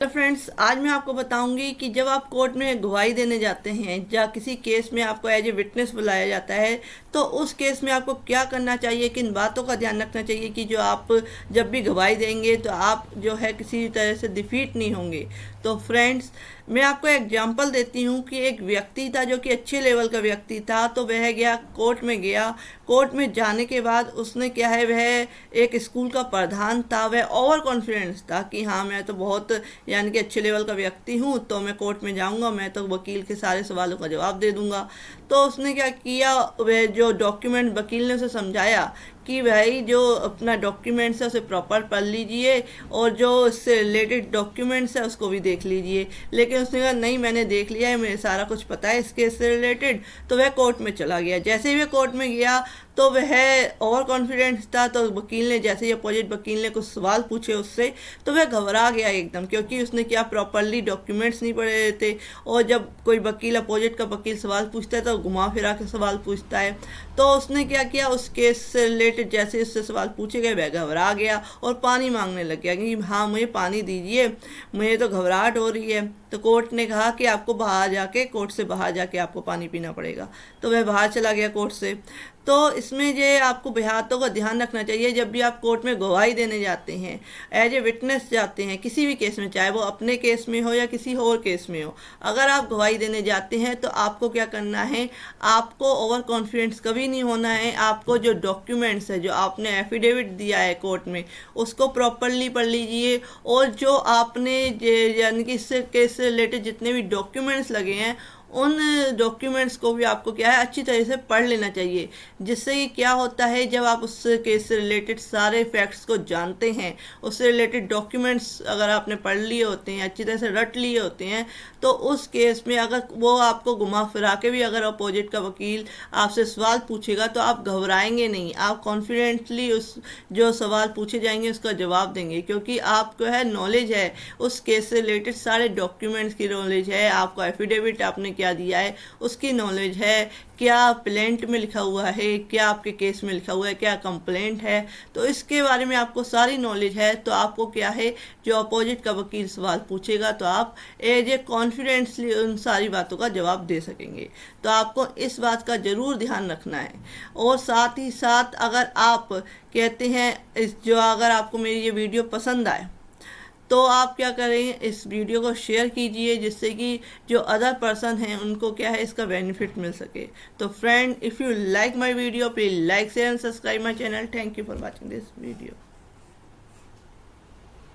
तो फ्रेंड्स, आज मैं आपको बताऊंगी कि जब आप कोर्ट में गवाही देने जाते हैं या किसी केस में आपको एज ए विटनेस बुलाया जाता है, तो उस केस में आपको क्या करना चाहिए, किन बातों का ध्यान रखना चाहिए कि जो आप जब भी गवाही देंगे तो आप जो है किसी तरह से डिफीट नहीं होंगे। तो फ्रेंड्स, मैं आपको एग्जांपल देती हूँ कि एक व्यक्ति था जो कि अच्छे लेवल का व्यक्ति था। तो वह गया कोर्ट में गया। कोर्ट में जाने के बाद उसने क्या है, वह एक स्कूल का प्रधान था। वह ओवर कॉन्फिडेंस था कि हाँ, मैं तो बहुत यानी कि अच्छे लेवल का व्यक्ति हूँ, तो मैं कोर्ट में जाऊँगा, मैं तो वकील के सारे सवालों का जवाब दे दूँगा। तो उसने क्या किया, वह जो डॉक्यूमेंट वकील ने उसे समझाया कि भाई जो अपना डॉक्यूमेंट्स है उसे प्रॉपर पढ़ लीजिए और जो इससे रिलेटेड डॉक्यूमेंट्स है उसको भी देख लीजिए। लेकिन उसने कहा नहीं, मैंने देख लिया है, मुझे सारा कुछ पता है इस केस से रिलेटेड। तो वह कोर्ट में चला गया। जैसे ही वह कोर्ट में गया तो वह ओवर कॉन्फिडेंस था। तो वकील ने जैसे ही अपोजिट वकील ने कुछ सवाल पूछे उससे, तो वह घबरा गया एकदम, क्योंकि उसने क्या प्रॉपरली डॉक्यूमेंट्स नहीं पढ़े थे। और जब कोई वकील अपोजिट का वकील सवाल पूछता है तो घुमा फिरा के सवाल पूछता है। तो उसने क्या किया, उस केस से रिलेटेड जैसे उससे सवाल पूछे गए वह घबरा गया और पानी मांगने लग गया कि हाँ, मुझे पानी दीजिए, मुझे तो घबराहट हो रही है। तो कोर्ट ने कहा कि आपको कोर्ट से बाहर जाके आपको पानी पीना पड़ेगा। तो वह बाहर चला गया कोर्ट से। तो इसमें ये आपको बातों का ध्यान रखना चाहिए जब भी आप कोर्ट में गवाही देने जाते हैं, एज ए विटनेस जाते हैं किसी भी केस में, चाहे वो अपने केस में हो या किसी और केस में हो। अगर आप गवाही देने जाते हैं तो आपको क्या करना है, आपको ओवर कॉन्फिडेंस कभी नहीं होना है। आपको जो डॉक्यूमेंट्स है, जो आपने एफिडेविट दिया है कोर्ट में, उसको प्रॉपरली पढ़ लीजिए। और जो आपने यानी कि इससे केस से रिलेटेड जितने भी डॉक्यूमेंट्स लगे हैं, उन डॉक्यूमेंट्स को भी आपको क्या है, अच्छी तरह से पढ़ लेना चाहिए। जिससे कि क्या होता है, जब आप उस केस से रिलेटेड सारे फैक्ट्स को जानते हैं, उससे रिलेटेड डॉक्यूमेंट्स अगर आपने पढ़ लिए होते हैं, अच्छी तरह से रट लिए होते हैं, तो उस केस में अगर वो आपको घुमा फिरा के भी अगर अपोजिट का वकील आपसे सवाल पूछेगा तो आप घबराएंगे नहीं। आप कॉन्फिडेंटली उस जो सवाल पूछे जाएंगे उसका जवाब देंगे, क्योंकि आपको है नॉलेज है उस केस से रिलेटेड, सारे डॉक्यूमेंट्स की नॉलेज है, आपको एफिडेविट आपने क्या दिया है उसकी नॉलेज है, क्या प्लेंट में लिखा हुआ है, क्या आपके केस में लिखा हुआ है, क्या कंप्लेंट है, तो इसके बारे में आपको सारी नॉलेज है। तो आपको क्या है, जो अपोजिट का वकील सवाल पूछेगा तो आप एज ए कॉन्फिडेंसली उन सारी बातों का जवाब दे सकेंगे। तो आपको इस बात का ज़रूर ध्यान रखना है। और साथ ही साथ अगर आप कहते हैं अगर आपको मेरी ये वीडियो पसंद आए तो आप क्या करें, इस वीडियो को शेयर कीजिए, जिससे कि जो अदर पर्सन हैं उनको क्या है, इसका बेनिफिट मिल सके। तो friend, if you like my video, please like share and subscribe my channel. Thank you for watching this video.